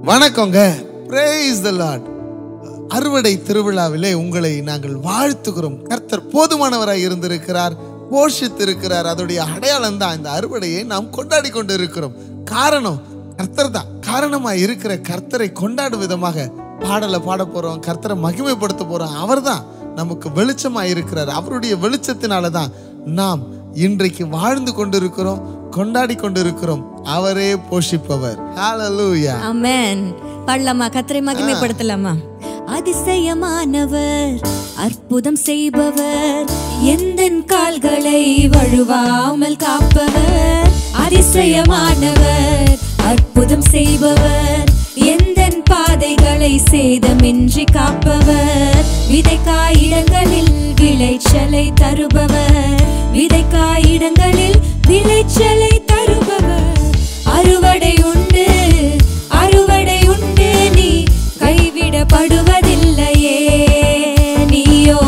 வணக்கங்க. Praise the Lord. அறுவடை திருவிழாவிலே உங்களை நாங்கள் வாழ்த்துகிறோம். கர்த்தர் போதுமானவராய் இருந்திருக்கிறார், போஷித்திருக்கிறார். அதோடைய அடையாளம் தான் இந்த அறுவடையை நாம் கொண்டாடி கொண்டு இருக்கிறோம். காரணம் கர்த்தர் தான். காரணமாய் இருக்கிற கர்த்தரை கொண்டாடும் விதமாக பாடலை பாட போறோம், கர்த்தரை மகிமைப்படுத்த போறோம். அவர் தான் நமக்கு வெளிச்சமாய் இருக்கிறார். அவருடைய வெளிச்சத்தினால தான் நாம் இன்றைக்கு வாழ்ந்து கொண்டிருக்கிறோம், கொண்டாடி கொண்டிருக்கிறோம். அவரே போஷிப்பவர். ஹalleluya. ஆமென். பாடலாமா? கர்த்தரை மகிமைப்படுத்தலாமா? அதிசயமானவர், அற்புதம் செய்பவர், எந்தன் கால்களை வழுவாமல் காப்பவர். அதிசயமானவர், அற்புதம் செய்பவர், எந்தன் பாதைகளை சேதமின்றி காப்பவர். விதைக்காயிடங்களில் விளைச்சலை தருபவர், விதைக்காயிடங்களில் விளைச்சலை தருபவர். அறுவடை உண்டு, அறுவடை உண்டு, நீ கைவிடப்படுவதில்லையே, நீயோ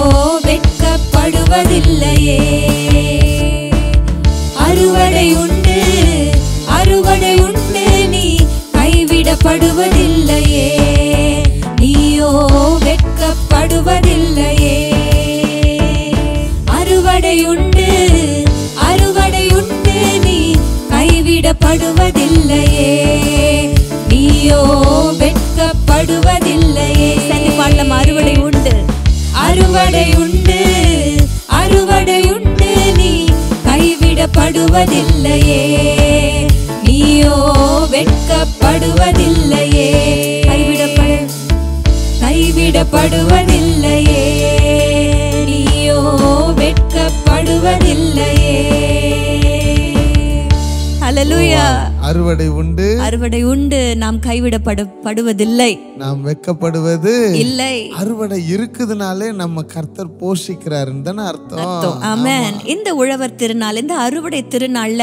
வெட்கப்படுவதில்லையே. அறுவடை உண்டு, அறுவடை உண்டு, நீ கைவிடப்படுவதில்லையே, நீயோ வெட்கப்படுவதில்லையே. அறுவடை உண்டு, அறுவடை உண்டு, நீ கைவிடப்படுவதில்லையே, நீயோ வெட்கப்படுவதில்லையே. சரி பாடலாம். அறுவடை உண்டு, அறுவடை உண்டு, அறுவடை உண்டு, நீ கைவிடப்படுவதில்லையே, நீயோ வெட்கப்படுவதில்லையே. கைவிடப்படுவதில்லையே, நீயோ வெட்கப்படுவதில்லையே. ஹல்லேலூயா. அறுவடை உண்டு, அறுவடை உண்டு, நாம் கைவிடப்படுவதில்லை, நாம் வெட்கப்படுவது இல்லை. அறுவடை இருக்குதுனாலே நம்ம கர்த்தர் போஷிக்கிறாருன்னு தானே அர்த்தம். ஆமென். இந்த உழவர் திருநாள், இந்த அறுவடை திருநாள்ல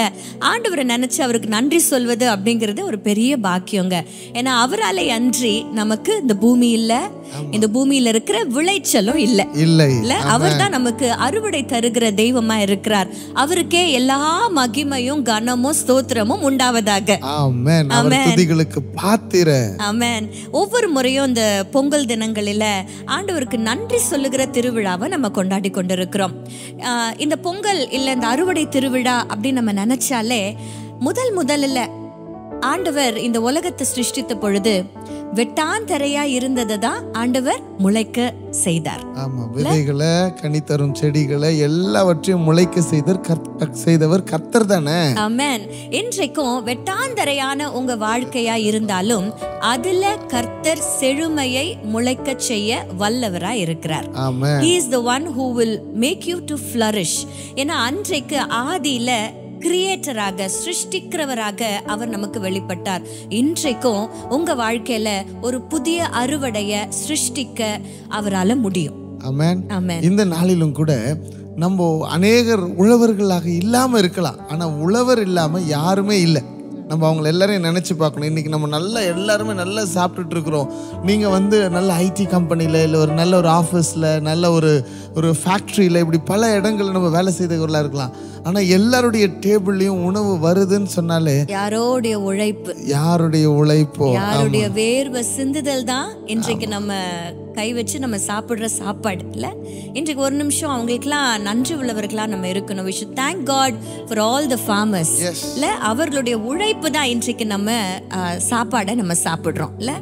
ஆண்டவரை நினைச்சு அவருக்கு நன்றி சொல்வது அப்படிங்கிறது ஒரு பெரிய பாக்கியங்க. ஏன்னா அவராலே அன்றி நமக்கு இந்த பூமி இல்ல, இந்த பூமியில இருக்கிற விளைச்சலும் இல்ல. அவர் தான் நமக்கு அறுவடை தருகிற தெய்வமா இருக்கிறார். அவருக்கே எல்லா மகிமையும் கனமும் ஸ்தோத்திரமும் உண்டாவதாக. ஆமென். அவர் துதிகளுக்கு பாத்திரர். ஆமென். ஒவ்வொரு முறையும் இந்த பொங்கல் தினங்களில ஆண்டவருக்கு நன்றி சொல்லுகிற திருவிழாவை நம்ம கொண்டாடி கொண்டிருக்கிறோம். இந்த பொங்கல் இல்ல இந்த அறுவடை திருவிழா அப்படின்னு நம்ம நினைச்சாலே முதல்ல ஆண்டவர் இந்த உலகத்தை சிருஷ்டித்த பொழுது வெட்டாந்தரையா இருந்ததை தான் ஆண்டவர் முளைக்க செய்தார். ஆமா, விதைகளை, கனித்தரும் செடிகளை எல்லாவற்றையும் முளைக்க செய்தவர் கர்த்தர் தானே. ஆமென். இன்றைக்கும் வெட்டாந்தரையான உங்க வாழ்க்கையா இருந்தாலும் அதுல கர்த்தர் செழுமையை முளைக்க செய்ய வல்லவரா இருக்கிறார். ஆமென். He is the one who will make you to flourish. ஏன்னா அன்றைக்கு ஆதியில கிரியேட்டராக, சிருஷ்டிக்கிறவராக அவர் நமக்கு வெளிப்பட்டார். இன்றைக்கும் உங்க வாழ்க்கையில ஒரு புதிய அறுவடைய சிருஷ்டிக்க அவரால முடியும். ஆமென். ஆமென். இந்த நாளிலும் கூட நம்ம அநேகர் உழவர்களாக இல்லாம இருக்கலாம், ஆனா உழவர் இல்லாம யாருமே இல்லை. நம்ம அவங்களை எல்லாரையும் நினைச்சு பார்க்கணும். இன்னைக்கு நம்ம எல்லாருமே நல்லா சாப்பிட்டுட்டு இருக்கிறோம். நீங்க நல்ல ஐடி கம்பெனில இல்லை ஒரு நல்ல ஒரு ஆஃபீஸில், நல்ல ஒரு ஃபேக்ட்ரியில், இப்படி பல இடங்களில் நம்ம வேலை செய்தவர்களா இருக்கலாம். ஆனா எல்லாருடைய டேபிள்லயும் உணவு வருதுன்னு சொன்னாலே யாருடைய உழைப்போ, யாருடைய வேர்வை சிந்துதல் தான் இன்றைக்கு நம்ம கை வச்சு நம்ம சாப்பிடுற சாப்பாடு இல்ல. இன்றைக்கு ஒரு நிமிஷம் அவங்களுக்குலாம் நன்றி உள்ளவர்களா நம்ம இருக்கணும். we should thank God for all the farmers. இல்ல, அவர்களுடைய உழைப்பு தான் இன்றைக்கு நம்ம சாப்பாடை நம்ம சாப்பிடுறோம் இல்ல.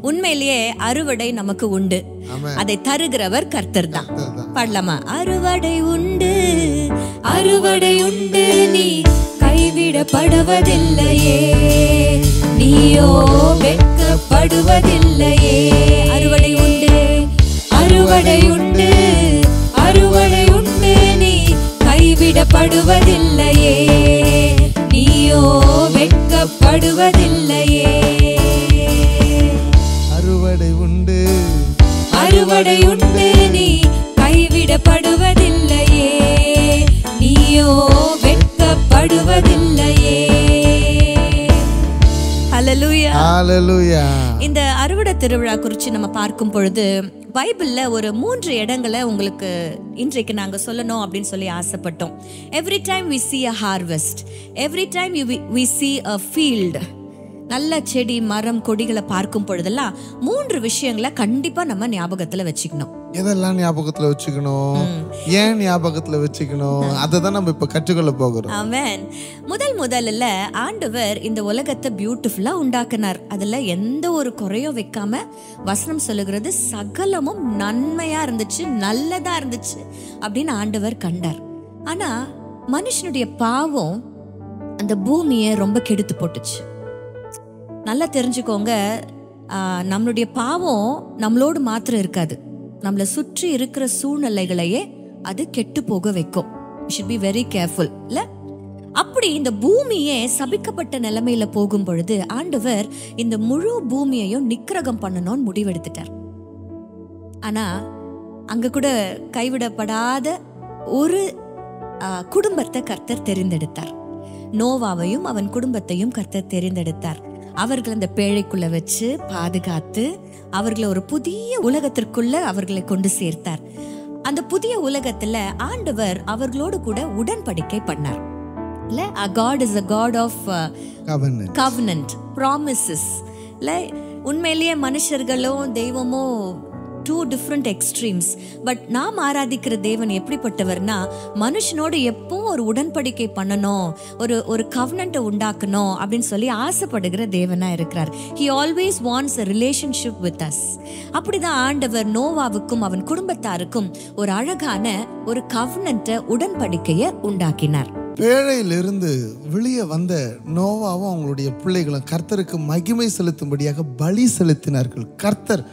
உண்மையிலேயே அறுவடை நமக்கு உண்டு, அதை தருகிறவர் கர்த்தர் தான். பாடலாமா? அறுவடை உண்டு, அறுவடை உண்டு, நீ கைவிடப்படுவதில்லையே, நீயோ வெட்கப்படுவதில்லையே. அறுவடை உண்டு, அறுவடை உண்டு, அறுவடை உண்டு, நீ கைவிடப்படுவதில்லையே, நீயோ வெட்கப்படுவதில்லையே. அறுவடை உண்டு, அறுவடை உண்டு, நீ கைவிடப்படுவதில்லையே, நீயோ வெட்கப்படுவதில்லையே. ஹல்லேலூயா. ஹல்லேலூயா. இந்த அறுவடை திருவிழா குறித்து நம்ம பார்க்கும் பொழுது பைபிள்ல ஒரு 3 இடங்களை உங்களுக்கு இன்றைக்கு நாங்க சொல்லணும் அப்படின்னு சொல்லி ஆசைப்பட்டோம். Every time we see a harvest, every time we see a field, நல்ல செடி மரம் கொடிகளை பார்க்கும் பொழுதெல்லாம் 3 விஷயங்களை கண்டிப்பா நம்ம ஞாபகத்துல வச்சுக்கணும். எதெல்லாம் ஞாபகத்துல வச்சுக்கணும், ஏன் ஞாபகத்துல வச்சுக்கணும், அதை தான் நம்ம இப்ப கற்றுக்கொள்ள போகிறோம். ஆமென். முதல்ல ஆண்டவர் இந்த உலகத்தை பியூட்டிஃபுல்லா உண்டாக்குனார். அதுல எந்த ஒரு குறையும் வைக்காம வசனம் சொல்லுகிறது சகலமும் நன்மையா இருந்துச்சு, நல்லதா இருந்துச்சு அப்படின்னு ஆண்டவர் கண்டார். ஆனா மனுஷனுடைய பாவம் அந்த பூமியை ரொம்ப கெடுத்து போட்டுச்சு. நல்லா தெரிஞ்சுக்கோங்க, நம்மளுடைய பாவம் நம்மளோடு மாத்திரம் இருக்காது, நம்மளை சுற்றி இருக்கிற சூழ்நிலைகளையே அது கெட்டு போக வைக்கும். We should be very careful இல்ல? அப்படி இந்த பூமியே சபிக்கப்பட்ட நிலைமையில போகும் பொழுது ஆண்டவர் இந்த முழு பூமியையும் நிக்கிரகம் பண்ணணும்னு முடிவெடுத்துட்டார். ஆனா அங்க கூட கைவிடப்படாத ஒரு குடும்பத்தை கர்த்தர் தெரிந்தெடுத்தார். நோவாவையும் அவன் குடும்பத்தையும் கர்த்தர் தெரிந்தெடுத்தார். அவர்கள் அந்த பேழைக்குள்ள வச்சு பாதுகாத்து அவர்களை ஒரு புதிய உலகத்திற்குள்ள அவர்களை கொண்டு சேர்த்தார். அந்த புதிய உலகத்துல ஆண்டவர் அவர்களோடு கூட உடன்படிக்கை பண்ணார். இல்ல, God is a God of covenant, promises. இல்ல, உண்மையிலேயே மனுஷர்களும் தெய்வமும் 2 different extremes. பட் நாம் ஆராதிக்கிற தேவன் எப்படிப்பட்டவர்னா, மனுஷனோடு எப்பவும் ஒரு உடன்படிக்கை பண்ணணும், ஒரு கவனன்ட்டை உண்டாக்கணும் அப்படின்னு சொல்லி ஆசைப்படுகிற தேவனா இருக்கிறார். He always wants a relationship with us. அப்படிதான் ஆண்டவர் நோவாவுக்கும் அவன் குடும்பத்தாருக்கும் ஒரு அழகான ஒரு கவனன்ட்டை உடன்படிக்கையை உண்டாக்கினார். பேழையிலிருந்து வெளியே வந்த நோவாவும் அவங்களுடைய பிள்ளைகளும் கர்த்தருக்கு மகிமை செலுத்தும்படியாக பலி செலுத்தினார்கள். கர்த்தர்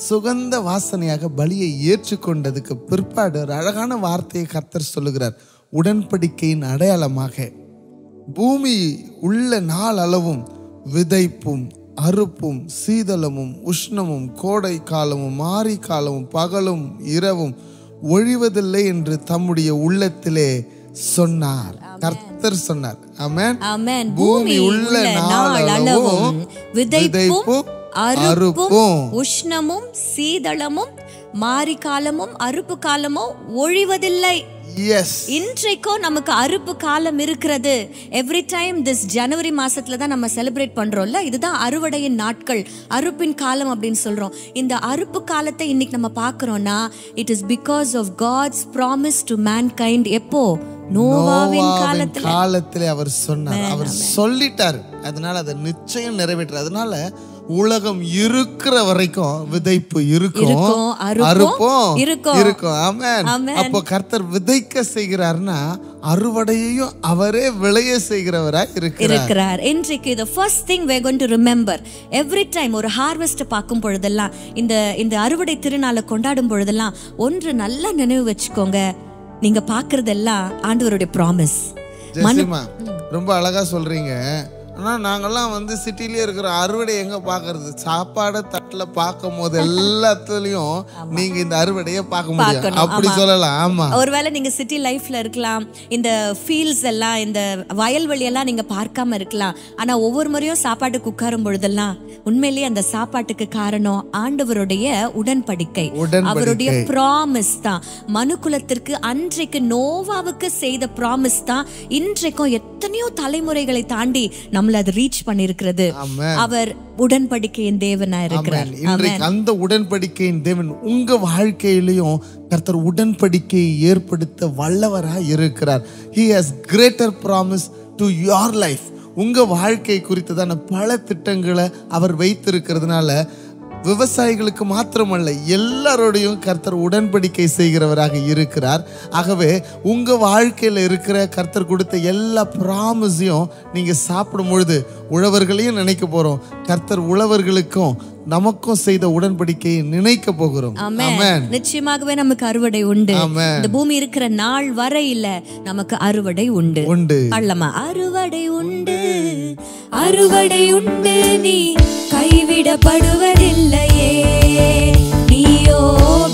சுகந்த வாசனையாக பலியை ஏற்றுக்கொண்டதுக்கு பிற்பாடு ஒரு அழகான வார்த்தையை கர்த்தர் சொல்லுகிறார். உடன்படிக்கையின் அடையாளமாக பூமி உள்ள நாள் அளவும் விதைப்பும் அறுப்பும் சீதளமும் உஷ்ணமும் கோடை காலமும் மாரி காலமும் பகலும் இரவும் ஒழிவதில்லை என்று தம்முடைய உள்ளத்திலே சொன்னார். கர்த்தர் சொன்னார். ஆமென். ஆமென். பூமி உள்ள நாள் அளவும் விதைப்பும் அறுப்பும் உஷ்ணமும் சீதளமும் மாரி காலமும் அறுப்பு காலமும் ஒழிவதில்லை. இன்றைக்கும் நமக்கு அறுப்பு காலம் இருக்கிறது. எவ்ரி டைம் திஸ் ஜனவரி மாசத்துல தான் நம்ம செலிப்ரேட் பண்றோம்ல, இதுதான் அறுவடையின் நாட்கள், அறுப்பின் காலம் அப்படின்னு சொல்றோம். இந்த அறுப்பு காலத்தை இன்னைக்கு நம்ம பாக்குறோம்னா it is because of God's promise to mankind. எப்போ? நோவாவின் காலத்திலே அவர் சொன்னார், அவர் சொல்லிட்டார். அதனால அதை நிச்சயம் நிறைவேற்ற. அதனால உலகம் இருக்கிற வரைக்கும் விதைப்பு இருக்கும், அறுப்பும் இருக்கும். ஆமென். அப்போ கர்த்தர் விதைக்க செய்கிறார்னா அறுவடையையும் அவரே விளைய செய்கிறவராய் இருக்கிறார். இன்றைக்கு the first thing we are going to remember every time ஒரு ஹார்வெஸ்ட் பார்க்கும் பொழுதெல்லாம், இந்த அறுவடை திருநாளை கொண்டாடும் பொழுதெல்லாம் ஒன்று நல்லா நினைவு வச்சுக்கோங்க, நீங்க பாக்குறதெல்லாம் ஆண்டவருடைய ப்ராமிஸ். ரொம்ப அழகா சொல்றீங்க. ஆனால் நாங்கள்லாம் சிட்டிலேயே இருக்கிற அறுவடை எங்கே பார்க்கறது? சாப்பாடை தட்டில் பார்க்கும் போது எல்லாத்துலேயும் நீங்கள் இந்த அறுவடையை பார்க்க முடியும், அப்படி சொல்லலாம். ஆமாம், ஒருவேளை நீங்கள் சிட்டி லைஃப்பில் இருக்கலாம், இந்த ஃபீல்ட்ஸ் எல்லாம், இந்த வயல்வெளியெல்லாம் நீங்கள் பார்க்காம இருக்கலாம். ஆனால் ஒவ்வொரு முறையும் சாப்பாட்டுக்கு உட்காரும் பொழுதெல்லாம் உண்மையிலேயே அந்த சாப்பாட்டுக்கு காரணம் ஆண்டவருடைய உடன்படிக்கை, அவருடைய ப்ராமிஸ் தான். மனுக்குலத்திற்கு அன்றைக்கு நோவாவுக்கு செய்த ப்ராமிஸ் தான் இன்றைக்கும் எத்தனையோ தலைமுறைகளை தாண்டி நம்மள அது ரீச் பண்ணிருக்கிறது. அவர் உடன்படிக்கையின் தேவனா இருக்கிறார். இன்றைக்கு அந்த உடன்படிக்கையின் தேவன் உங்க வாழ்க்கையிலையும் கர்த்தர் உடன்படிக்கையை ஏற்படுத்த வல்லவராய் இருக்கிறார். He has greater promise to your life. உங்க வாழ்க்கை குறித்ததான பல திட்டங்களை அவர் வைத்திருக்கிறதுனால விவசாயிகளுக்கு மாத்திரமல்ல, எல்லாரோடையும் கர்த்தர் உடன்படிக்கை செய்கிறவராக இருக்கிறார். ஆகவே உங்க வாழ்க்கையில இருக்கிற கர்த்தர் கொடுத்த எல்லா ப்ராமிஸையும் நீங்க சாப்பிடும் பொழுது உழவர்களையும் நினைக்க போறோம், கர்த்தர் உழவர்களுக்கும் நமக்கும் செய்த உடன்படிக்கையை நினைக்க போகிறோம். ஆமென். நிச்சயமாகவே நமக்கு அறுவடை உண்டு. இந்த பூமி இருக்கிற நாள் வரையில நமக்கு அறுவடை உண்டு. அல்லமா, அறுவடை உண்டு, அறுவடை உண்டு, நீ கைவிடப்படுவதில்லையே, நீயோ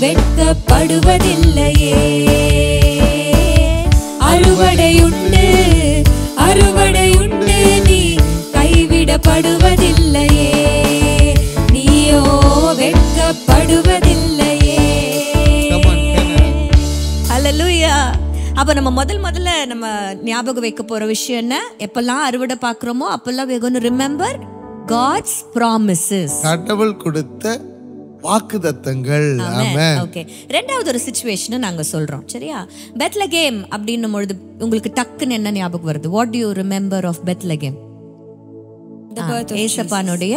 வெட்கப்படுவதில்லையே. அறுவடை உண்டு, அறுவடை உண்டு, நீ கைவிடப்படுவதில்லையே, நீயோ வெட்கப்படுவதில்லையே. ஹல்லேலூயா. அப்ப நம்ம முதல்ல நம்ம ஞாபகம் வைக்க போற விஷயம் என்ன? எப்பெல்லாம் அறுவடை பார்க்கிறோமோ அப்பெல்லாம் we are going to remember God's promises. கடவுள் கொடுத்த வாக்குத்தத்தங்கள். ஆமென். ஓகே, ரெண்டாவது ஒரு சிச்சுவேஷனை நாங்க சொல்றோம், சரியா? பெத்லகேம் அப்படின்னும் பொழுது உங்களுக்கு டக்குன்னு என்ன ஞாபகம் வருது? What do you remember of Bethlehem? ஏசப்பானுடைய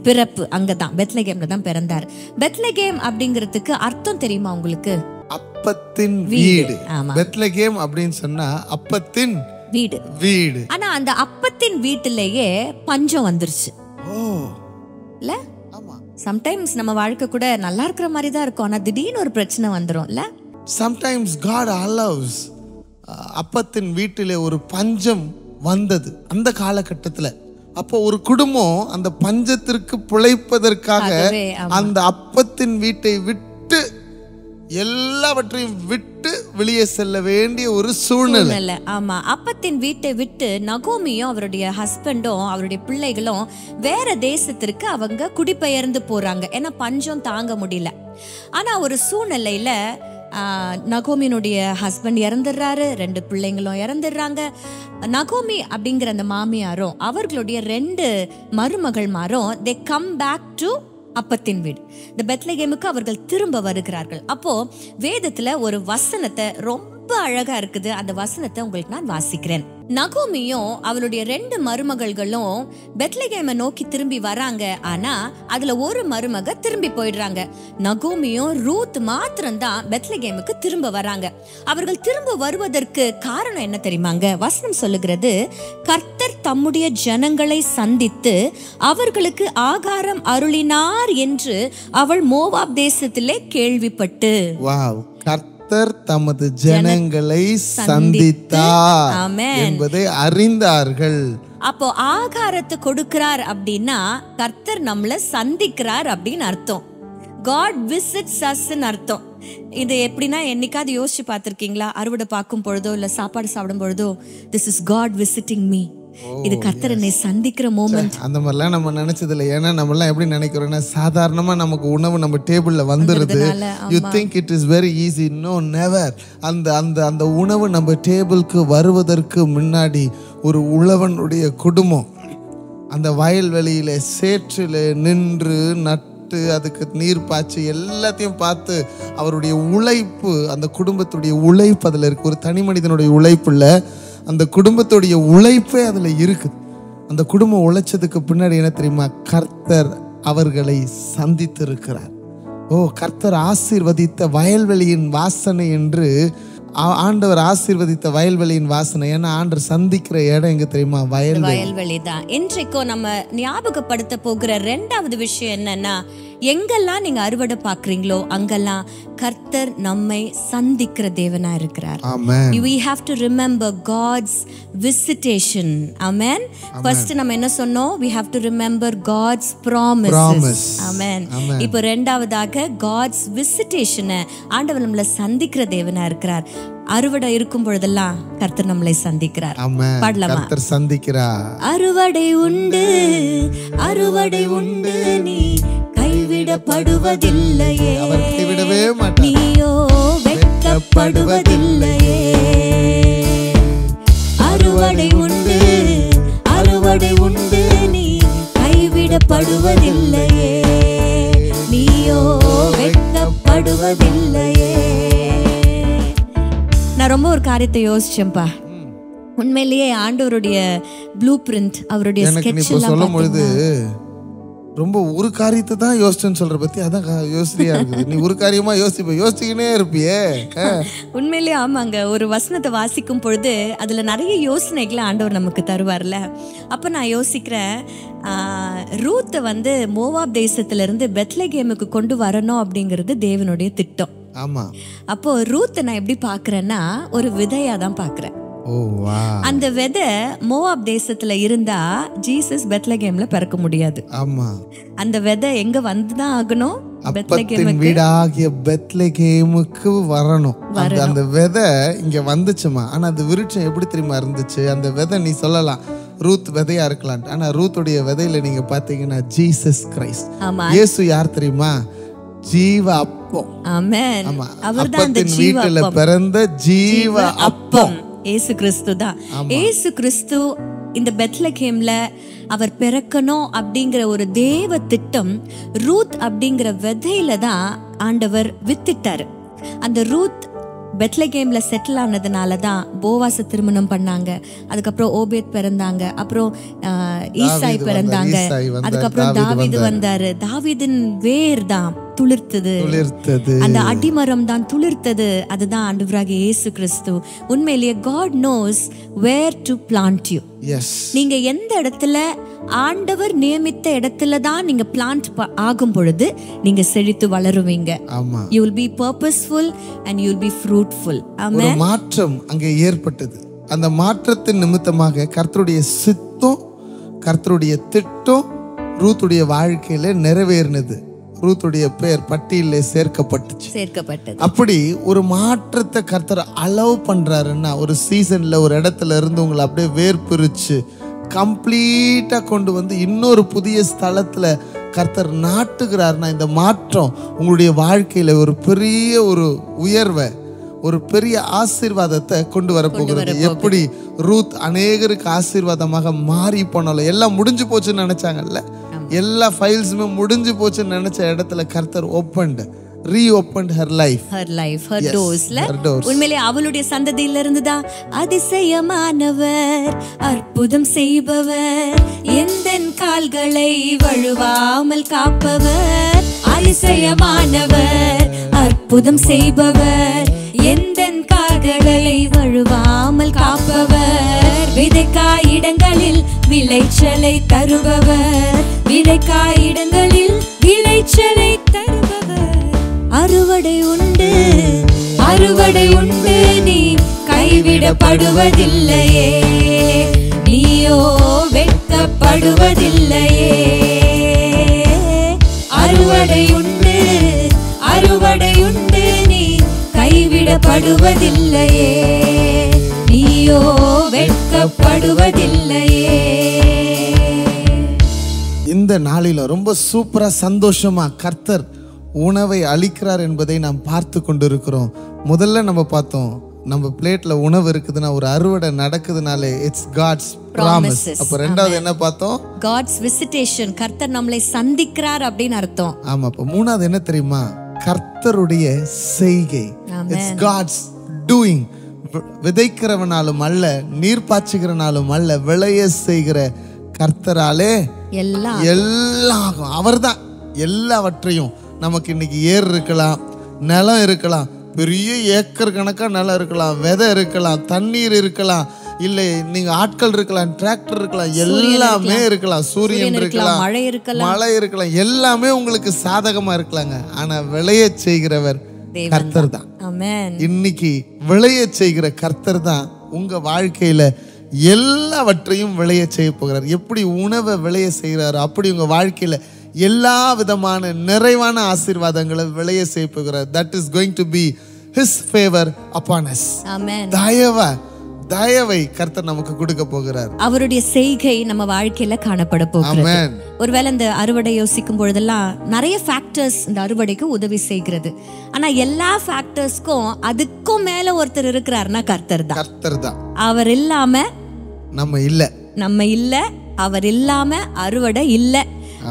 பிறப்பு அங்கதான், பெத்லகேம்ல தான் பிறந்தார். பெத்லகேம் அப்படிங்கிறதுக்கு அர்த்தம் தெரியுமா உங்களுக்கு? அப்பத்தின் வீடு. பெத்லகேம் அப்படின்னு சொன்னா அப்பத்தின் வீடு. வீடு. ஆனா அந்த அப்பத்தின் வீட்டிலேயே பஞ்சம் வந்துருச்சு. இல்ல, சம்டைம்ஸ் நம்ம வாழ்க்கை கூட நல்லா இருக்கிற மாதிரி தான் இருக்கும், ஆனா திடீர்னு ஒரு பிரச்சனை வந்துரும் இல்ல? சம்டைம்ஸ் God allows அப்பத்தின் வீட்டிலே ஒரு பஞ்சம் வந்தது அந்த காலகட்டத்துல. அப்போ ஒரு குடும்பம் அந்த பஞ்சத்திற்கு பிழைப்பதற்காக அந்த அப்பத்தின் வீட்டை விட்டு எல்லாவற்றையும் விட்டு வெளியே செல்ல வேண்டிய ஒரு சூழ்நிலை. ஆமா, அப்பத்தின் வீட்டை விட்டு நகோமியும் அவருடைய ஹஸ்பண்டும் அவருடைய பிள்ளைகளும் வேற தேசத்திற்கு அவங்க குடிபெயர்ந்து போறாங்க. ஏன்னா பஞ்சம் தாங்க முடியல. ஆனா ஒரு சூழ்நிலையில நகோமியினுடைய ஹஸ்பண்ட் இறந்துடுறாரு, 2 பிள்ளைங்களும் இறந்துடுறாங்க. நகோமி அப்படிங்கிற அந்த மாமியாரும் அவர்களுடைய 2 மருமகள்மாரும் they come back to அப்பத்தின் வீடு, இந்த பெத்லகேமுக்கு அவர்கள் திரும்ப வருகிறார்கள். அப்போ வேதத்துல ஒரு வசனத்தை ரொம்ப அழகா இருக்குது, அந்த வசனத்தை உங்களுக்கு நான் வாசிக்கிறேன். நகோமியும் அவளுடைய 2 மருமகள்களும் பெத்லகேமை நோக்கி திரும்பி வராங்க. ஆனா அதுல ஒரு மருமக திரும்பி போயிடுறாங்க. நகோமியும் ரூத் மாத்திரம்தான் பெத்லகேமுக்கு திரும்ப வராங்க. அவர்கள் திரும்ப வருவதற்கு காரணம் என்ன தெரியுமாங்க? வசனம் சொல்லுகிறது, கர்த்தர் தம்முடைய ஜனங்களை சந்தித்து அவர்களுக்கு ஆகாரம் அருளினார் என்று அவள் மோவாப் தேசத்திலே கேள்விப்பட்டு. தமது ஜனங்களை சந்தித்தார் என்பதை அறிந்தார்கள். அப்போ ஆகாரத்தை கொடுக்கிறார் அப்படின்னா கர்த்தர் நம்மள சந்திக்கிறார் அப்படின்னு அர்த்தம். God visits us ன்னு அர்த்தம். இது எப்படின்னா, என்னைக்காவது யோசிச்சு பார்த்திருக்கீங்களா? அறுவடை பார்க்கும் பொழுதோ இல்ல சாப்பாடு சாப்பிடும் பொழுதோ, this is God visiting me, இது கர்த்தர் என்னை சந்திக்கிற மோமெண்ட். அந்த மாதிரிலாம் நம்ம நினைச்சது இல்லை. ஏன்னா நம்ம எல்லாம் எப்படி நினைக்கிறோம்னா, சாதாரணமா நமக்கு உணவு நம்ம டேபிள்ல வந்துருது, you think it is very easy. No, never. அந்த உணவு நம்ம டேபிளுக்கு வருவதற்கு முன்னாடி ஒரு உழவனுடைய குடும்பம் அந்த வயல்வெளியில சேற்றில நின்று நட்டு அதுக்கு நீர் பாய்ச்சி எல்லாத்தையும் பார்த்து அவருடைய உழைப்பு, அந்த குடும்பத்துடைய உழைப்பு அதுல இருக்கு. ஒரு தனி மனிதனுடைய உழைப்பு இல்ல, அந்த குடும்பத்துடைய உழைப்பே அதுல இருக்குது. அந்த குடும்பம் உழைச்சதுக்கு பின்னாடி என்ன தெரியுமா? கர்த்தர் அவர்களை சந்தித்து இருக்கிறார். கர்த்தர் ஆசீர்வதித்த வயல்வெளியின் வாசனை என்று ஆண்டவர் ஆசீர்வதித்த வயல்வெளியின் வாசனை. ஏன்னா ஆண்டவர் சந்திக்கிற இடம் எங்க தெரியுமா? வயல்வெளி தான். இன்றைக்கும் நம்ம ஞாபகப்படுத்த போகிற 2வது விஷயம் என்னன்னா, எங்கெல்லாம் நீங்க அறுவடை பாக்குறீங்களோ அங்கெல்லாம் கர்த்தர் நம்மை சந்திக்கிற தேவனா இருக்கிறார். We have to remember God's visitation. Amen. First நம்ம என்ன சொன்னோம்? We have to remember God's promises. Amen. இப்போ 2வதாக God's visitation, ஆண்டவர் நம்மளை சந்திக்கிற தேவனா இருக்கிறார். அறுவடை இருக்கும் பொழுதெல்லாம் கர்த்தர் நம்மளை சந்திக்கிறார். பாடலாமா? கர்த்தர் சந்திக்கிறார். அறுவடை உண்டு, அறுவடை உண்டு, நீ கைவிடப்படுவதில்லையே, அவர் கைவிடவே மாட்டார், நீயோ வெட்கப்படுவதில்லையே. அறுவடை உண்டு, அறுவடை உண்டு, நீ கைவிடப்படுவதில்லையே, நீயோ வெட்கப்படுவதில்லையே. நான் ரொம்ப ஒரு காரியத்தை யோசிச்சேன்ப்பா. உண்மையிலேயே ஆண்டவருடைய ப்ளூ பிரிண்ட், அவருடைய ஸ்கெட்ச் எல்லாம் சொல்லும் பொழுது ரொம்ப ஒரு காரியத்தை தான் யோசிச்சேன்னு சொல்ற பத்தி அதான் யோசனையா இருக்குது. நீ ஒரு காரியமா யோசிச்சுக்கினே இருப்பியே. உண்மையிலேயே ஆமாங்க. ஒரு வசனத்தை வாசிக்கும் பொழுது அதுல நிறைய யோசனைகளை ஆண்டவர் நமக்கு தருவார்ல. அப்ப நான் யோசிக்கிறேன், ரூத்தை மோவாப் தேசத்துல இருந்து பெத்லகேமுக்கு கொண்டு வரணும் அப்படிங்கிறது தேவனுடைய திட்டம். ஆமா. அப்போ ரூத்தை நான் எப்படி பாக்குறேன்னா, ஒரு விதையா தான் பாக்குறேன். அந்த விதை மோவாப் தேசத்துல இருந்தா ஜீசஸ் பெத்லகேம்ல பிறக்க முடியாது. ஆமா. அந்த விதை எங்க வந்துதான் ஆகணும்? அப்பத்தின் வீடாகிய பெத்லகேமுக்கு வரணும். அந்த விதை இங்க வந்துச்சுமா. ஆனா அந்த விருட்சம் எப்படி தெரியுமா இருந்துச்சு? அந்த விதை நீ சொல்லலாம் ரூத் விதையா இருக்கலாம், ஆனா ரூத்துடைய விதையில நீங்க பாத்தீங்கன்னா ஜீசஸ் கிரைஸ்ட். இயேசு யார் தெரியுமா? ஜீவ அப்பம். ஆமென். அவர்தான் அந்த வீட்டுல பிறந்த ஜீவ அப்பம். இயேசு கிறிஸ்து தான். இயேசு கிறிஸ்து இந்த பெத்லகேம்ல அவர் பிறக்கணும் அப்படிங்கிற ஒரு தேவ திட்டம் ரூத் அப்படிங்கிற விதையில தான் ஆண்டவர் வித்திட்டாரு. அந்த ரூத் பெத்லகேம்ல செட்டில் ஆனதுனால தான் போவாச திருமணம் பண்ணாங்க. அதுக்கப்புறம் ஓபேத் பிறந்தாங்க, அப்புறம் ஈசாய் பிறந்தாங்க, அதுக்கப்புறம் தாவீது வந்தாரு. தாவீதின் வேர் தான் துளிர்த்தது, அந்த அடிமரம் தான் துளிர்த்தது. அதுதான் ஆண்டவராகிய இயேசு கிறிஸ்து. உண்மையிலேயே God knows where to plant you. நீங்க எந்த இடத்துல, ஆண்டவர் நியமித்த இடத்துல தான் நீங்க பிளான்ட் ஆகும் பொழுது நீங்க செழித்து வளருவீங்க. You will be purposeful and you will be fruitful. ஒரு மாற்றம் அங்கே ஏற்பட்டது. அந்த மாற்றத்தின் நிமித்தமாக கர்த்தருடைய சித்தம், கர்த்தருடைய திட்டம் ரூத்துடைய வாழ்க்கையில நிறைவேறினது. ரூத்துடைய பெயர் பட்டியலில் சேர்க்கப்பட்டது. அப்படி ஒரு மாற்றத்தை கர்த்தர் அலோவ் பண்றாருன்னா, ஒரு சீசன்ல ஒரு இடத்துல இருந்து உங்களை அப்படியே வேர் பிரிச்சு கம்ப்ளீட்டா கொண்டு வந்து இன்னொரு புதிய ஸ்தலத்துல கர்த்தர் நாட்டுகிறார்னா, இந்த மாற்றம் உங்களுடைய வாழ்க்கையில ஒரு பெரிய ஒரு உயர்வை, ஒரு பெரிய ஆசீர்வாதத்தை கொண்டு வரப்போகிறது. எப்படி ரூத் அநேகருக்கு ஆசீர்வாதமாக மாறி போனாலும், எல்லாம் முடிஞ்சு போச்சுன்னு நினைச்சாங்கல்ல, எல்லா ஃபைல்ஸுமே முடிஞ்சு போச்சுன்னு நினைச்ச இடத்துல கர்த்தர் reopened her life, her doors. உண்மையிலே அவளுடைய சந்ததியில இருந்துதான் அதிசயமானவர், அற்புதம் செய்பவர், எந்தன் கால்களை வழுவாமல் காப்பவர், அதிசயமானவர், அற்புதம் செய்பவர், எந்தன் கால்களை வழுவாமல் காப்பவர், விதைக்காய் இடங்களில் விளைச்சலை தருபவர், விதைக்காய் இடங்களில் விளைச்சலை தருபவர். அறுவடை உண்டு, அறுவடை உண்டு, நீ கைவிடப்படுவதில்லையே, நீயோ வெட்கப்படுவதில்லையே. அறுவடை உண்டு, அறுவடை உண்டு, நீ கைவிடப்படுவதில்லையே, நீயோ வெட்கப்படுவதில்லையே. இந்த நாளில ரொம்ப சூப்பரா சந்தோஷமா கர்த்தர் உணவை அளிக்கிறார் என்பதை நாம் பார்த்து கொண்டிருக்கிறோம். முதல்ல நம்ம பார்த்தோம், நம்ம பிளேட்ல உணவு இருக்குதுன்னா, ஒரு அறுவடை நடக்குதுனாலே இட்ஸ் God's promise. அப்ப ரெண்டாவது என்ன பார்த்தோம்? God's visitation. கர்த்தர் நம்மளை சந்திக்கிறார் அப்படின்னு அர்த்தம். ஆமா. அப்ப மூணாவது என்ன தெரியுமா? கர்த்தருடைய செய்கை. It's God's doing. விதைக்கிறவனாலும் அல்ல, நீர் பாய்ச்சுகிறனாலும் அல்ல, விளைய செய்கிற கர்த்தராலே எல்லாம் அவர்தான். எல்லாவற்றையும் நமக்கு இன்னைக்கு ஏர் இருக்கலாம், நிலம் இருக்கலாம், பெரிய ஏக்கர் கணக்கா நிலம் இருக்கலாம், விதை இருக்கலாம், தண்ணீர் இருக்கலாம், இல்லை நீங்க ஆட்கள் இருக்கலாம், டிராக்டர் இருக்கலாம், எல்லாமே இருக்கலாம், சூரியன் இருக்கலாம், மழை இருக்கலாம், எல்லாமே உங்களுக்கு சாதகமா இருக்கலாங்க. ஆனா விளைய செய்கிறவர் கர்த்தர் தான். இன்னைக்கு விளைய செய்கிற கர்த்தர் தான் உங்க வாழ்க்கையில எல்லாவற்றையும் விளைய செய்ய போகிறார். எப்படி உணவை விளைய செய்கிறாரோ அப்படி உங்க வாழ்க்கையில எல்லா விதமான நிறைவான ஆசீர்வாதங்களை விளைய செய்ய போகிறார். That is going to be his favor upon us. Amen. தயவை கர்த்தர் நமக்கு கொடுக்க போகிறார். அவருடைய செய்கை நம்ம வாழ்க்கையில காணப்பட போகிறது. ஒருவேளை இந்த அறுவடை யோசிக்கும் பொழுதெல்லாம் நிறைய ஃபேக்டர்ஸ் இந்த அறுவடைக்கு உதவி செய்கிறது. ஆனா எல்லா ஃபேக்டர்ஸ்க்கும் அதுக்கும் மேல ஒருத்தர் இருக்கிறார்னா கர்த்தர் தான். அவர் இல்லாம நம்ம இல்ல, அவர் இல்லாம அறுவடை இல்ல,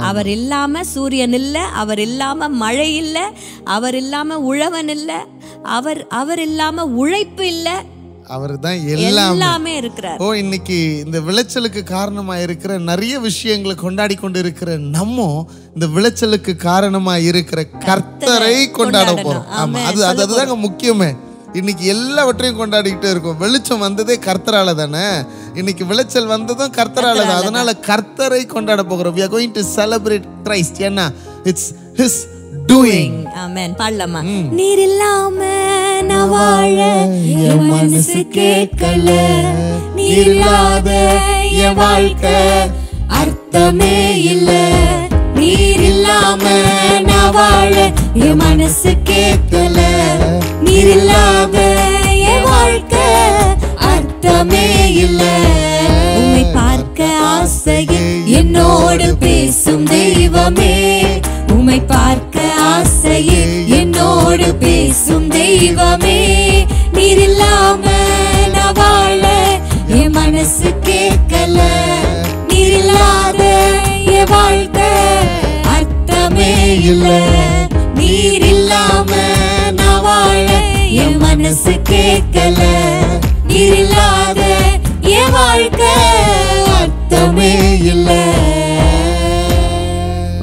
அவர் இல்லாம சூரியன் இல்ல, அவர் இல்லாம மழை இல்ல, அவர் இல்லாம உழவன் இல்ல, அவர் இல்லாம உழைப்பு இல்ல, அவர் தான் எல்லாமே இருக்கிறார். இன்னைக்கு இந்த விளைச்சலுக்கு காரணமா இருக்கிற நிறைய விஷயங்களை கொண்டாடி கொண்டு இருக்கிற நம்ம இந்த விளைச்சலுக்கு காரணமா இருக்கிற கர்த்தரை கொண்டாட போறோம். ஆமா, அதுதாங்க முக்கியமே. இன்னைக்கு எல்லாவற்றையும் கொண்டாடிக்கிட்டே இருக்கும். வெளிச்சம் வந்ததே கர்த்தரால தானே, இன்னைக்கு விளைச்சல் வந்ததும் கர்த்தரால தான். அதனால கர்த்தரை கொண்டாட போகிறோம். We are going to celebrate Christ. ஏன்னா it's his doing. ஆமென். பாடலாமா? நீர் இல்லாம நான் வாழ என் மனசு கேட்கல, நீர் இல்லாத என் வாழ்க்கை அர்த்தமே இல்ல, நீர் இல்லாம நான் வாழ என் மனசு கேட்கல, நீர் இல்லாத என் வாழ்க்கை அர்த்தமே இல்ல. உம்மை பார்க்க ஆசையே என்னோடு பேசும் தெய்வமே, உம்மை பார்க்க ஆசையே என்னோடு பேசும் தெய்வமே, நீர் இல்லாம நான் வாழ என் மனசு கேட்கல, நீர் இல்லாத இல்ல, நீர் இல்லாம நான் வாழ என் மனசு கேட்கல. நீர் இல்லாத என் வாழ்க்கை அர்த்தமே இல்ல.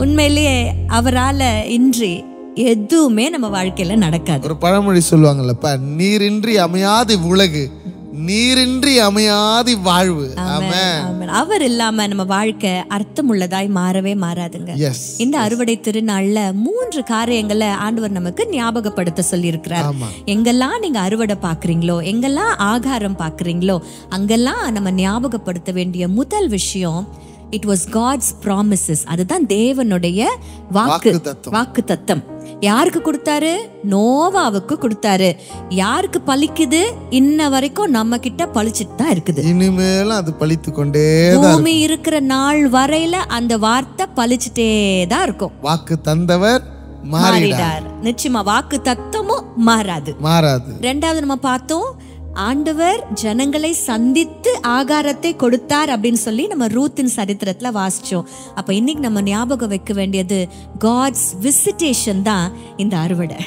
உண்மையிலேயே அவரால இன்றி எதுவுமே நம்ம வாழ்க்கையில நடக்காது. ஒரு பழமொழி சொல்லுவாங்கல்லப்பா, நீரின்றி அமையாது உலகு, நீரின்றி அமையாது வாழ்வு. ஆமென். அவர் இல்லாம நம்ம வாழ்க்கை அர்த்தம் உள்ளதாய் மாறவே மாறாதுங்க. இந்த அறுவடை திருநாள்ல 3 காரியங்களை ஆண்டவர் நமக்கு ஞாபகப்படுத்த சொல்லி இருக்கிறார். எங்கெல்லாம் நீங்க அறுவடை பாக்குறீங்களோ, எங்கெல்லாம் ஆகாரம் பாக்குறீங்களோ, அங்கெல்லாம் நம்ம ஞாபகப்படுத்த வேண்டிய முதல் விஷயம், it was God's promises. அதுதான் தேவனுடைய வாக்கு தத்தம். யாருக்கு கொடுத்தாரு? நோவாவுக்கு கொடுத்தாரு. யாருக்கு பலிக்குது? இன்ன வரைக்கும் நம்ம கிட்ட பலிச்சிட்டு தான் இருக்குது. இனிமேலும் அது பலித்து கொண்டே பூமி இருக்கிற நாள் வரையில அந்த வார்த்தை பலிச்சிட்டே தான் இருக்கும். வாக்கு தந்தவர் மாறிடார். நிச்சயமா வாக்கு தத்தமும் மாறாது. ரெண்டாவது நம்ம பார்த்தோம், ஆண்டவர் ஜனங்களை சந்தித்து ஆகாரத்தை கொடுத்தார் அப்படின்னு சொல்லி நம்ம ரூத்தின் சரித்திரத்துல வாசிச்சோம். அப்ப இன்னைக்கு நம்ம ஞாபகம் வைக்க வேண்டியது God's visitation தான் இந்த அறுவடை.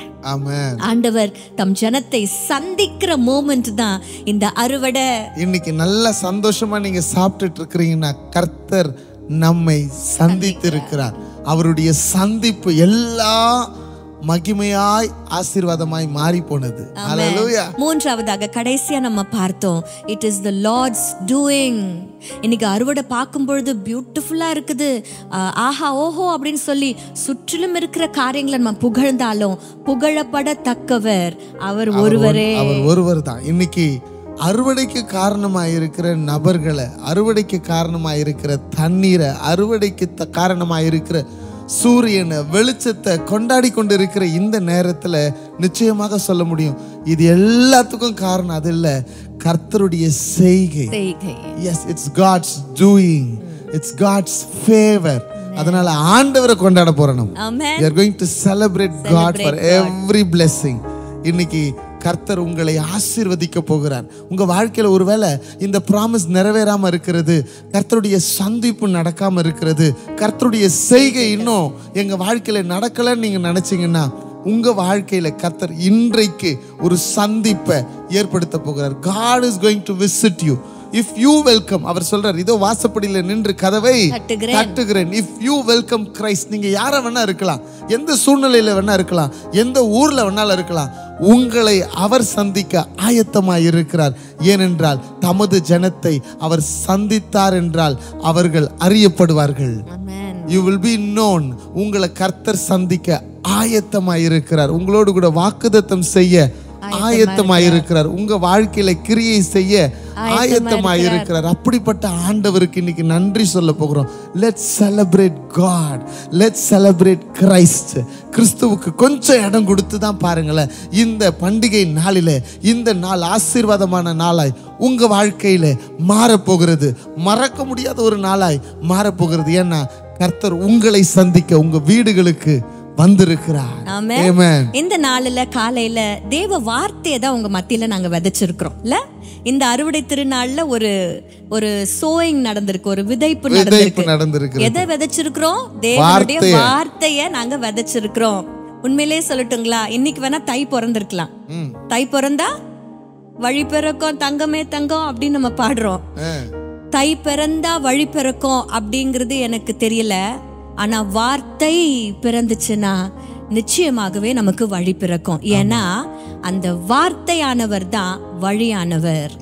ஆண்டவர் தம் ஜனத்தை சந்திக்கிற மோமெண்ட் தான் இந்த அறுவடை. இன்னைக்கு நல்ல சந்தோஷமா நீங்க சாப்பிட்டுட்டு இருக்கிறீங்கன்னா கர்த்தர் நம்மை சந்தித்து இருக்கிறார். அவருடைய சந்திப்பு எல்லா மகிமையாய் ஆசீர்வாதமாய் மாறி போனது. ஹalleluya. மூன்றாவதாக கடைசியா நம்ம பார்த்தோம், it is the Lord's doing. இன்னைக்கு அறுவடை பார்க்கும் பொழுது பியூட்டிஃபுல்லா இருக்குது, ஆஹா ஓஹோ அப்படின்னு சொல்லி சுற்றிலும் இருக்கிற காரியங்களை நம்ம புகழ்ந்தாலும் புகழப்படத்தக்கவர் அவர் ஒருவர் தான். இன்னைக்கு அறுவடைக்கு காரணமாயிருக்கிற நபர்களை, அறுவடைக்கு காரணமாயிருக்கிற தண்ணீரை, அறுவடைக்கு காரணமாயிருக்கிற சூரியனை, வெளிச்சத்தை கொண்டாடி கொண்டு இருக்கிற இந்த நேரத்துல நிச்சயமாக சொல்ல முடியும், இது எல்லாத்துக்கும் காரணம் அது இல்ல, கர்த்தருடைய செய்கை. Yes, it's God's doing, it's God's favour. அதனால ஆண்டவரை கொண்டாட போறோம். we are going to celebrate God for every blessing. இன்னைக்கு கர்த்தர் உங்களை ஆசீர்வதிக்க போகிறார். உங்க வாழ்க்கையில ஒருவேளை இந்த ப்ராமிஸ் நிறைவேறாம இருக்கிறது, கர்த்தருடைய சந்திப்பு நடக்காம இருக்கிறது, கர்த்தருடைய செய்கை இன்னும் எங்க வாழ்க்கையில நடக்கலன்னு நீங்க நினைச்சீங்கன்னா, உங்க வாழ்க்கையில கர்த்தர் இன்றைக்கு ஒரு சந்திப்பை ஏற்படுத்த போகிறார். God is going to visit you. If you welcome, அவர் சொல்றார், இதோ வாசப்படியில நின்று கதவை தட்டுகிறேன். If you welcome Christ, நீங்க யார வேணா இருக்கலாம், எந்த சூழ்நிலையில வேணா இருக்கலாம், எந்த ஊர்ல வேணாலும் இருக்கலாம், உங்களை அவர் சந்திக்க ஆயத்தமாய் இருக்கிறார். ஏனென்றால் தமது ஜனத்தை அவர் சந்தித்தார் என்றால் அவர்கள் அறியப்படுவார்கள். You will be known. உங்களை கர்த்தர் சந்திக்க ஆயத்தமாய் இருக்கிறார். உங்களோடு கூட வாக்குத்தத்தம் செய்ய ஆயத்தமாயிருக்கிறார். உங்க வாழ்க்கையில கிரியை செய்ய ஆயத்தமாயிருக்கிறார். அப்படிப்பட்ட ஆண்டவருக்கு இன்னைக்கு நன்றி சொல்ல போகிறோம். Let's celebrate God. Let's celebrate Christ. கிறிஸ்துவுக்கு கொஞ்சம் இடம் கொடுத்து தான் பாருங்களேன், இந்த பண்டிகை நாளிலே இந்த நாள் ஆசீர்வாதமான நாளாய் உங்க வாழ்க்கையில மாறப்போகிறது. மறக்க முடியாத ஒரு நாளாய் மாறப்போகிறது. ஏன்னா கர்த்தர் உங்களை சந்திக்க உங்க வீடுகளுக்கு வந்திருக்கிறார். ஆமென். இந்த நாளில காலையில தேவ வார்த்தையை தான் உங்க மத்தியில நாங்க விதைச்சிருக்கிறோம் இல்ல. இந்த அறுவடை திருநாள்ல ஒரு சோயிங் நடந்திருக்கு, ஒரு விதைப்பு நடந்திருக்கு. எதை விதைச்சிருக்கிறோம்? தேவனுடைய வார்த்தையை நாங்க விதைச்சிருக்கிறோம். உண்மையிலேயே சொல்லட்டுங்களா, இன்னைக்கு வேணா தை பிறந்திருக்கலாம். தை பிறந்தா வழி பிறக்கும் தங்கமே தங்கம் அப்படின்னு நம்ம பாடுறோம். தை பிறந்தா வழி பிறக்கும் அப்படிங்கிறது எனக்கு தெரியல. ஆனா வார்த்தை பிறந்துச்சுன்னா நிச்சயமாகவே நமக்கு வழி பிறக்கும். ஏன்னா அந்த வார்த்தையானவர் தான் வழியானவர்.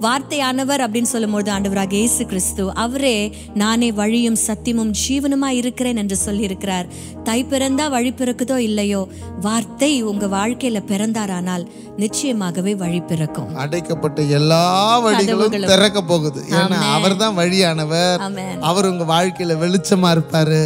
வார்த்தையானவர் அப்படின்னு சொல்லும் போது ஆண்டவராக இயேசு கிறிஸ்து அவரே நானே வழியும் சத்தியமும் ஜீவனுமா இருக்கிறேன் என்று சொல்லி இருக்கிறார். தை பிறந்தா வழி பிறக்குதோ இல்லையோ, வார்த்தை உங்க வாழ்க்கையில பிறந்தாரானால் நிச்சயமாகவே வழி பிறக்கும். அடைக்கப்பட்ட எல்லா வழிகளும் திறக்க போகுது. ஏன்னா அவர் தான் வழியானவர். அவர் உங்க வாழ்க்கையில வெளிச்சமா இருப்பாரு.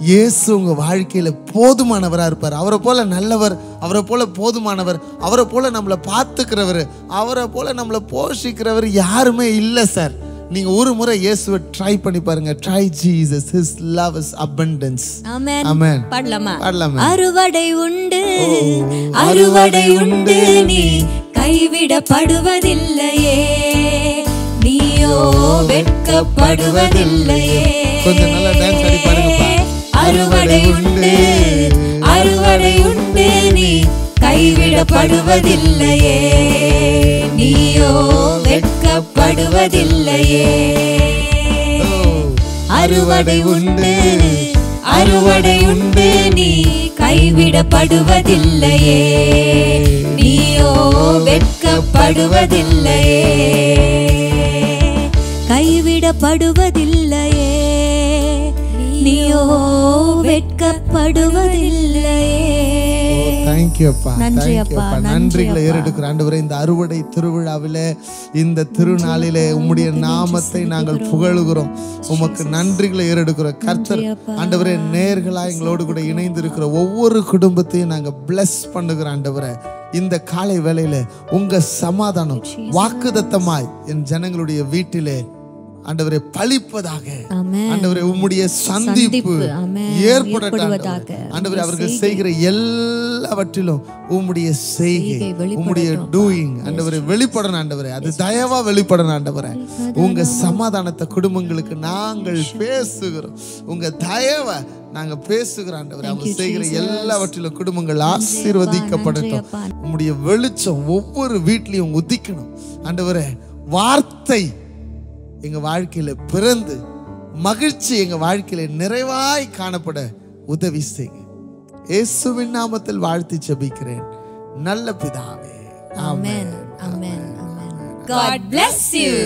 இயேசு உங்க வாழ்க்கையில போதுமானவரா இருப்பார். அவரை போல நல்லவர், அவரை போல போதுமானவர், அவரை போல நம்மளை பார்த்துக்கிறவர், அவரை போல நம்மளை போஷிக்கிறவர் யாருமே இல்லை சார். நீங்க ஒரு முறை இயேசுவை ட்ரை பண்ணி பாருங்க. Try Jesus, his love is abundance. ஆமென். ஆமென். பாடலாமா? அறுவடை உண்டு, அறுவடை உண்டு, நீ கைவிடப்படுவதில்லையே, நீயோ வெட்கப்படுவதில்லையே. கொஞ்சம் நல்லா டான்ஸ் ஆடி பாருங்கப்பா. அறுவடை உண்டு, அறுவடை உண்டு, நீ கைவிடப்படுவதில்லையே, நீயோ வெட்கப்படுவதில்லையே. அறுவடை உண்டு, அறுவடை உண்டு, நீ கைவிடப்படுவதில்லையே, நீயோ வெட்கப்படுவதில்லையே, கைவிடப்படுவதில்லையே, நீயோ வெட்கப்படுவதில்லையே. தேங்க்யூ அப்பா, நன்றிகளை ஏறெடுக்கிற ஆண்டவரே, இந்த அறுவடை திருவிழாவிலே, இந்த திருநாளிலே உம்முடைய நாமத்தை நாங்கள் புகழுகிறோம். உமக்கு நன்றிகளை ஏறெடுக்கிறோம். கர்த்தர் ஆண்டவரே, நேர்களா எங்களோடு கூட இணைந்து இருக்கிற ஒவ்வொரு குடும்பத்தையும் நாங்கள் பிளஸ் பண்ணுகிறோம். ஆண்டவரே, இந்த காலை வேளையில உங்க சமாதானம் வாக்குதத்தமாய் என் ஜனங்களுடைய வீட்டிலே ஆண்டவரே பலிப்பதாக. ஆண்டவரே, உம்முடைய சந்திப்பு ஏற்படட்டும். ஆண்டவரே, அவர்கள் செய்கிற எல்லாவற்றிலும் உம்முடைய செய்கை, உம்முடைய டூயிங் ஆண்டவரே வெளிப்படணும். ஆண்டவரே, அது தயவா வெளிப்படணும். ஆண்டவரே, உங்க சமாதானத்தை குடும்பங்களுக்கு நாங்கள் பேசுகிறோம். உங்க தயவை நாங்க பேசுகிறோம். ஆண்டவரே, அவங்க செய்கிற எல்லாவற்றிலும் குடும்பங்கள் ஆசீர்வதிக்கப்படட்டும். உம்முடைய வெளிச்சம் ஒவ்வொரு வீட்லயும் உதிக்கணும். ஆண்டவரே, வார்த்தை எங்க வாழ்க்கையில பிறந்து மகிழ்ச்சி எங்க வாழ்க்கையில நிறைவாய் காணப்பட உதவி செய்யுங்க. இயேசுவின் நாமத்தில் வாழ்த்தி ஜெபிக்கிறேன் நல்ல பிதாவே. ஆமென். Amen. God bless you.